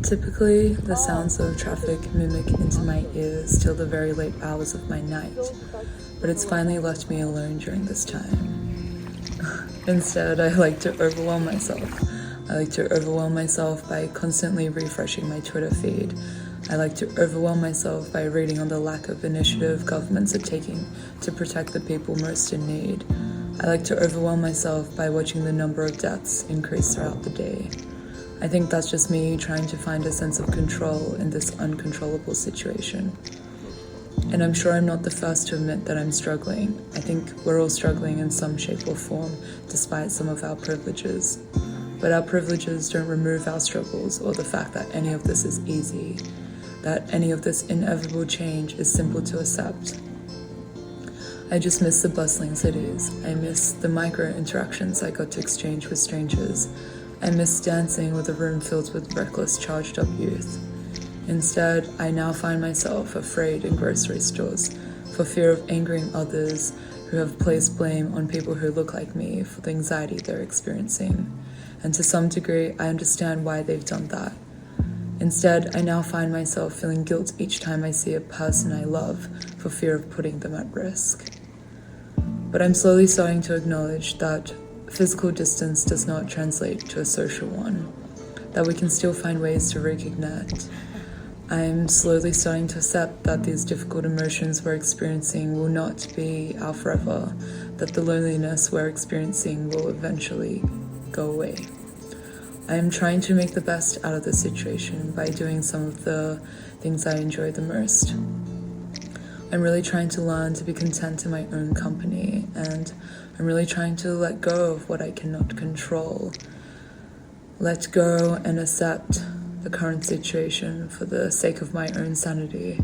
Typically, the sounds of traffic mimic into my ears till the very late hours of my night, but it's finally left me alone during this time. Instead, I like to overwhelm myself. I like to overwhelm myself by constantly refreshing my Twitter feed. I like to overwhelm myself by reading on the lack of initiative governments are taking to protect the people most in need. I like to overwhelm myself by watching the number of deaths increase throughout the day. I think that's just me trying to find a sense of control in this uncontrollable situation. And I'm sure I'm not the first to admit that I'm struggling. I think we're all struggling in some shape or form, despite some of our privileges. But our privileges don't remove our struggles or the fact that any of this is easy, that any of this inevitable change is simple to accept. I just miss the bustling cities. I miss the micro interactions I got to exchange with strangers. I miss dancing with a room filled with reckless, charged up youth. Instead, I now find myself afraid in grocery stores for fear of angering others who have placed blame on people who look like me for the anxiety they're experiencing. And to some degree, I understand why they've done that. Instead, I now find myself feeling guilt each time I see a person I love for fear of putting them at risk. But I'm slowly starting to acknowledge that physical distance does not translate to a social one, that we can still find ways to reconnect. I'm slowly starting to accept that these difficult emotions we're experiencing will not be our forever, that the loneliness we're experiencing will eventually go away. I am trying to make the best out of the situation by doing some of the things I enjoy the most. I'm really trying to learn to be content in my own company, and I'm really trying to let go of what I cannot control. Let go and accept the current situation for the sake of my own sanity.